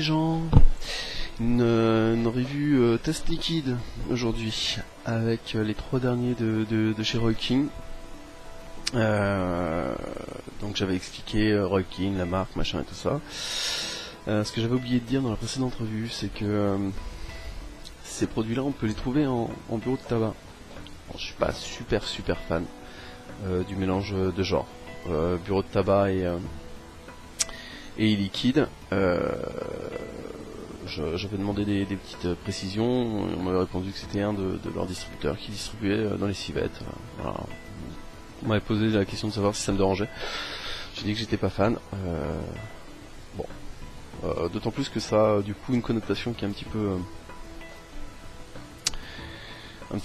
gens, une review test liquide aujourd'hui avec les 3 derniers de chez Roy King. Donc j'avais expliqué Roy King, la marque, machin et tout ça. Ce que j'avais oublié de dire dans la précédente revue, c'est que ces produits-là, on peut les trouver en bureau de tabac. Bon, je suis pas super fan du mélange de genre bureau de tabac et liquide. J'avais demandé des petites précisions. On m'avait répondu que c'était un de leurs distributeurs qui distribuait dans les civettes. Voilà. On m'avait posé la question de savoir si ça me dérangeait. J'ai dit que j'étais pas fan. Bon, d'autant plus que ça a du coup une connotation qui est un petit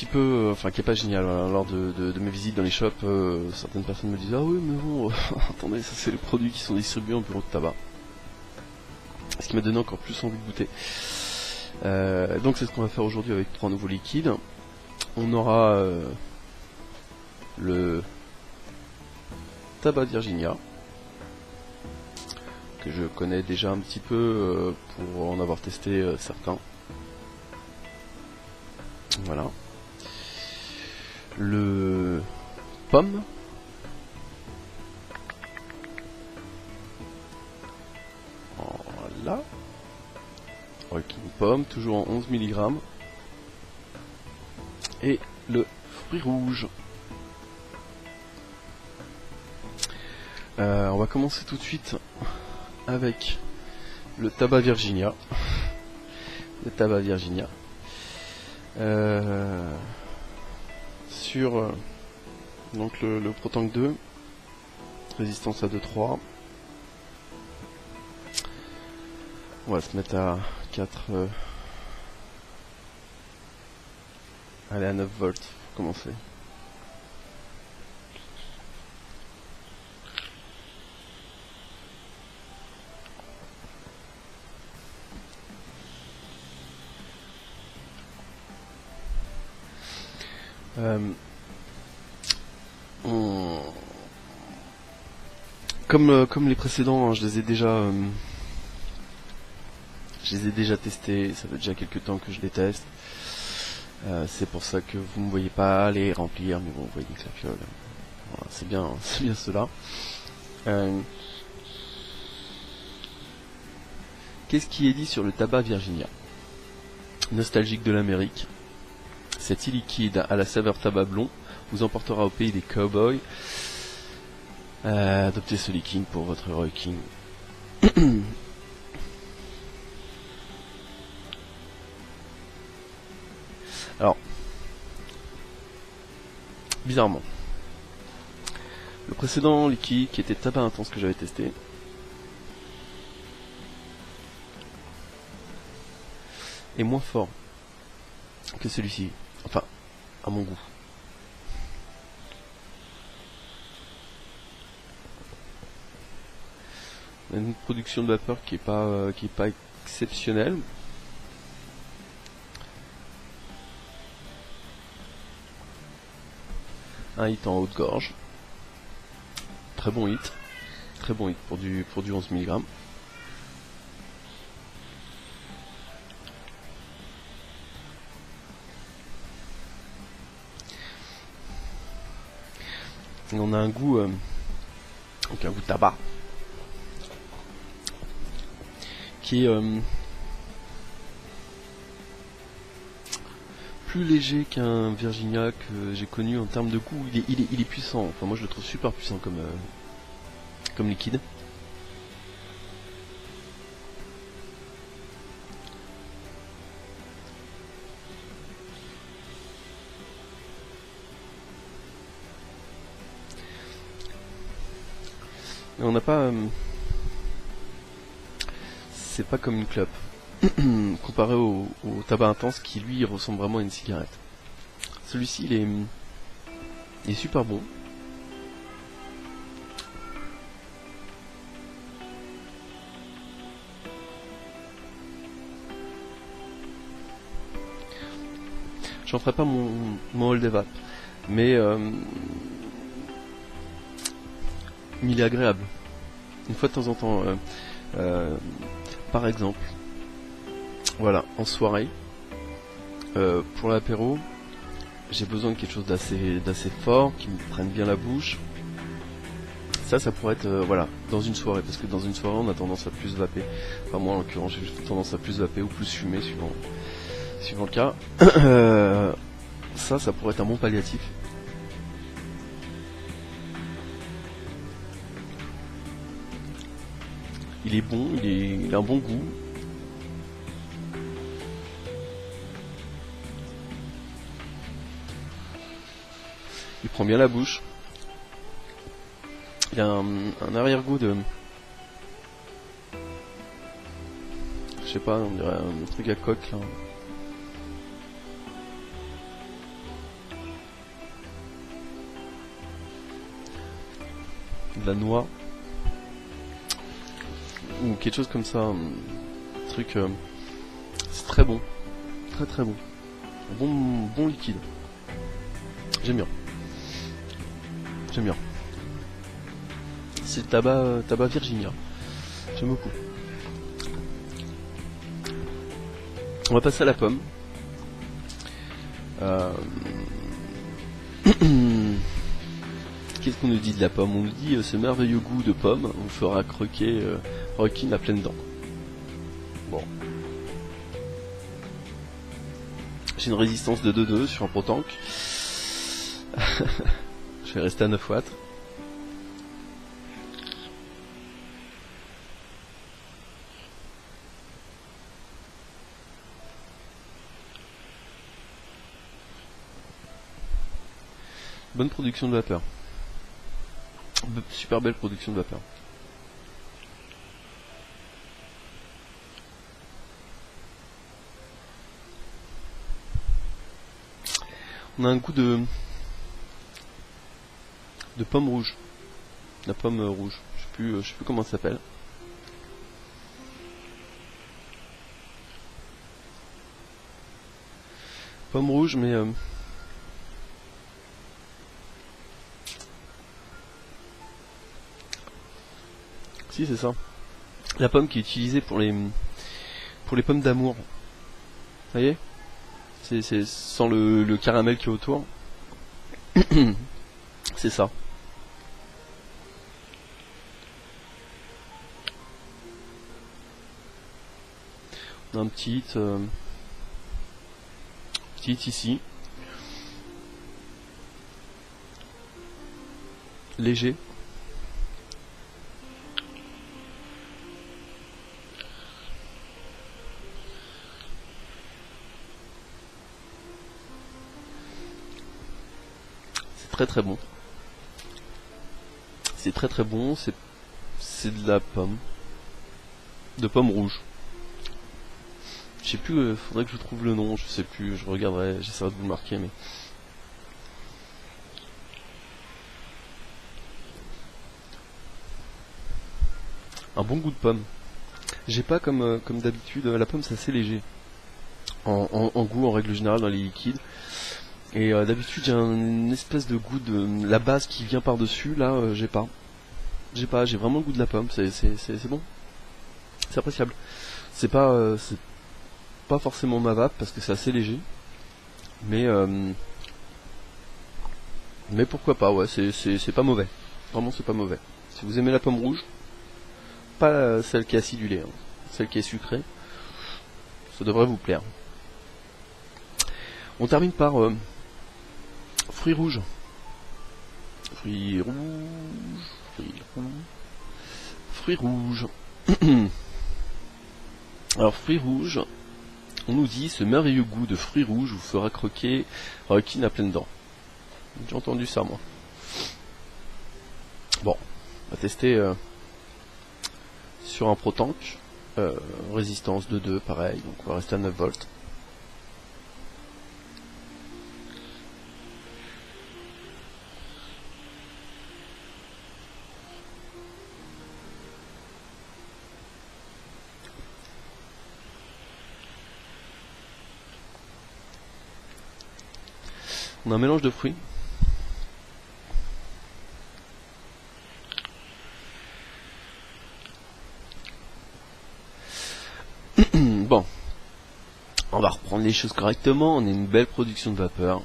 peu, enfin qui est pas géniale. Lors de mes visites dans les shops, certaines personnes me disent ah oui mais bon, attendez, ça c'est les produits qui sont distribués en bureau de tabac. Ce qui m'a donné encore plus envie de goûter. Donc c'est ce qu'on va faire aujourd'hui avec 3 nouveaux liquides. On aura le tabac Virginia, que je connais déjà un petit peu pour en avoir testé certains. Voilà. Le pomme. Voilà. Roy-King pomme, toujours en 11 mg. Et le fruit rouge. On va commencer tout de suite avec le tabac Virginia. Le tabac Virginia. Sur donc le Protank 2, résistance à 2,3. On va se mettre à 4. Allez, à 9 volts pour commencer. Comme les précédents, hein, je les ai déjà testés. Ça fait déjà quelques temps que je les teste. C'est pour ça que vous ne me voyez pas les remplir, mais bon, vous voyez que la fiole, voilà, c'est bien cela. Qu'est-ce qui est dit sur le tabac Virginia? Nostalgique de l'Amérique, cet e-liquide à la saveur tabac blond vous emportera au pays des cowboys. Adoptez ce liquide pour votre Roy King. Alors, bizarrement, le précédent liquide qui était tabac intense que j'avais testé est moins fort que celui-ci, enfin, à mon goût. On a une production de vapeur qui est pas exceptionnelle. Un hit en haute gorge. Très bon hit pour du 11 mg. Et on a un goût, donc un goût tabac, qui est plus léger qu'un Virginia que j'ai connu en termes de goût. Il est puissant, enfin moi je le trouve super puissant comme liquide. Mais on n'a pas... c'est pas comme une clope. Comparé au tabac intense qui lui ressemble vraiment à une cigarette. Celui-ci il est super bon. J'en ferai pas mon hold evap, mais il est agréable. Une fois de temps en temps, par exemple, Voilà, en soirée, pour l'apéro, j'ai besoin de quelque chose d'assez fort, qui me prenne bien la bouche. Ça pourrait être, voilà, dans une soirée, parce que dans une soirée, on a tendance à plus vaper. Enfin, moi, en l'occurrence, j'ai tendance à plus vaper ou plus fumer, suivant le cas. Ça pourrait être un bon palliatif. Il est bon, il a un bon goût. Il prend bien la bouche. Il a un arrière-goût de... Je sais pas, on dirait un truc à coque là. De la noix. Ou quelque chose comme ça. Un truc... c'est très bon. Très très bon. Bon liquide. J'aime bien. J'aime bien. C'est le tabac Virginia. J'aime beaucoup. On va passer à la pomme. Qu'est-ce qu'on nous dit de la pomme? On nous dit ce merveilleux goût de pomme vous fera croquer Rokin à pleines dents. Bon. J'ai une résistance de 2,2 sur un Pro-Tank. Je vais rester à 9 watts. Bonne production de vapeur. Super belle production de vapeur. On a un goût de pomme rouge. La pomme rouge. Je sais plus comment ça s'appelle. Pomme rouge, mais si, c'est ça. La pomme qui est utilisée pour les pommes d'amour. Vous voyez? C'est sans le caramel qui est autour. C'est ça. On a un petit ici. Léger. Très très bon. C'est très très bon, c'est de la pomme. De pomme rouge. Je sais plus, faudrait que je trouve le nom, je sais plus, je regarderai, j'essaierai de vous le marquer, mais... Un bon goût de pomme. J'ai pas comme d'habitude, la pomme c'est assez léger. En goût en règle générale dans les liquides. Et d'habitude j'ai une espèce de goût de la base qui vient par dessus, là j'ai pas. J'ai vraiment le goût de la pomme, c'est bon. C'est appréciable. C'est pas forcément ma vape parce que c'est assez léger. Mais pourquoi pas, ouais, c'est pas mauvais. Vraiment c'est pas mauvais. Si vous aimez la pomme rouge, pas celle qui est acidulée, hein, celle qui est sucrée, ça devrait vous plaire. On termine par fruits rouges. Fruits rouges. Alors fruits rouges, on nous dit ce merveilleux goût de fruits rouges vous fera croquer Rokin à pleines dents. J'ai entendu ça moi. Bon, on va tester sur un Pro-Tank. Résistance de 2, pareil, donc on va rester à 9 volts. On a un mélange de fruits. Bon, prendre les choses correctement, on a une belle production de vapeur.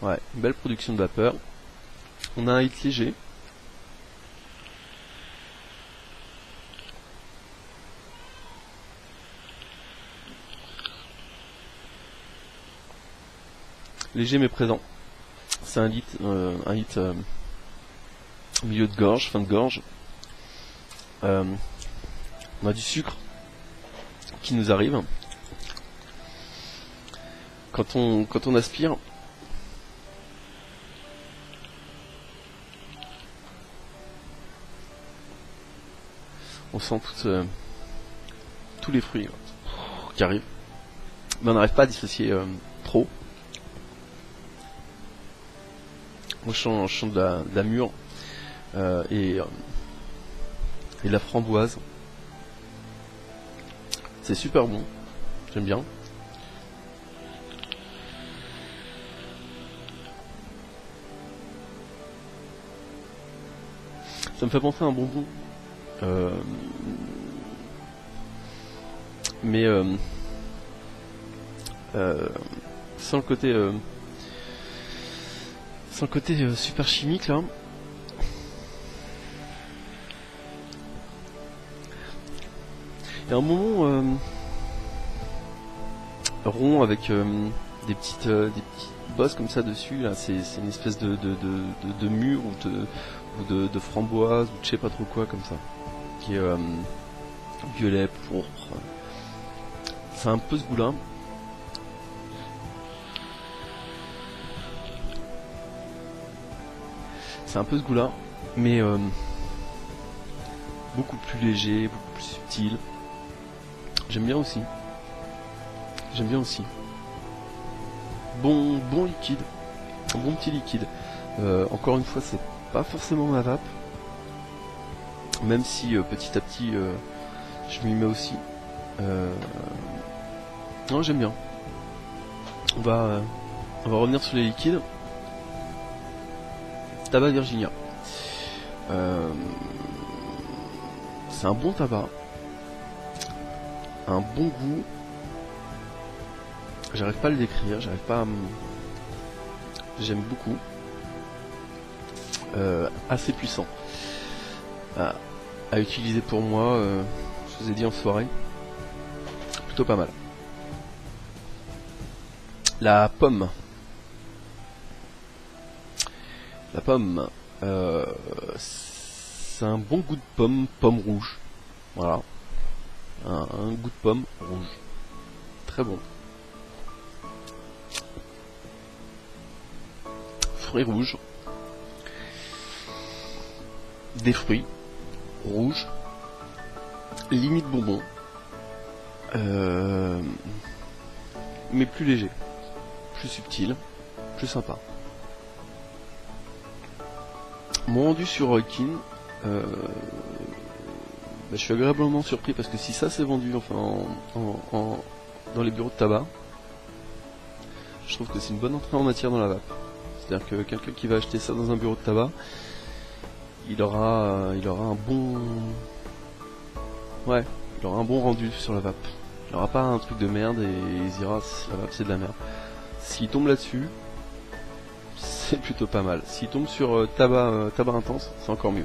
Ouais, une belle production de vapeur. On a un hit léger. Léger mais présent. C'est un hit milieu de gorge, fin de gorge. On a du sucre qui nous arrive. Quand on aspire, on sent tous les fruits qui arrivent. Mais on n'arrive pas à dissocier trop. Moi je sens de la mûre et de la framboise. C'est super bon, j'aime bien. Ça me fait penser à un bonbon. Mais sans le côté super chimique là. Il y a un moment rond avec des petites bosses comme ça dessus là. C'est une espèce de mûre ou de framboise ou de je sais pas trop quoi comme ça, qui est violet, pourpre. C'est un peu ce goût là. C'est un peu ce goût là, mais beaucoup plus léger, beaucoup plus subtil. J'aime bien aussi. Bon liquide, un bon petit liquide. Encore une fois, c'est pas forcément ma vape, même si petit à petit je m'y mets aussi. Non, j'aime bien. On va revenir sur les liquides. Tabac Virginia. C'est un bon tabac. Un bon goût. J'arrive pas à le décrire, j'arrive pas à J'aime beaucoup. Assez puissant. À utiliser pour moi, je vous ai dit en soirée. Plutôt pas mal. La pomme. La pomme. C'est un bon goût de pomme rouge. Voilà. Un goût de pomme rouge. Très bon. Fruits rouges. Des fruits rouges. Limite bonbon. Mais plus léger. Plus subtil. Plus sympa. Mon rendu sur Roykin, je suis agréablement surpris parce que si ça s'est vendu dans les bureaux de tabac, je trouve que c'est une bonne entrée en matière dans la vape. C'est-à-dire que quelqu'un qui va acheter ça dans un bureau de tabac, il aura un bon rendu sur la vape. Il n'aura pas un truc de merde et il se dira la vape c'est de la merde. S'il tombe là-dessus, c'est plutôt pas mal. S'il tombe sur tabac intense, c'est encore mieux.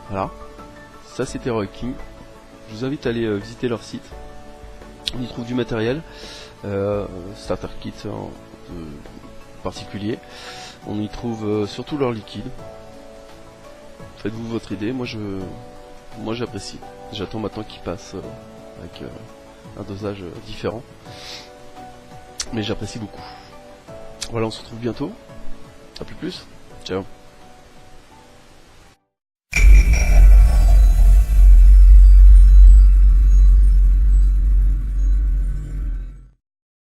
Voilà. Ça c'était Roykin. Je vous invite à aller visiter leur site. On y trouve du matériel. Starter kit particulier. On y trouve surtout leur liquide. Faites-vous votre idée. Moi j'apprécie. J'attends maintenant qu'il passe avec un dosage différent. Mais j'apprécie beaucoup. Voilà, on se retrouve bientôt. A plus. Ciao.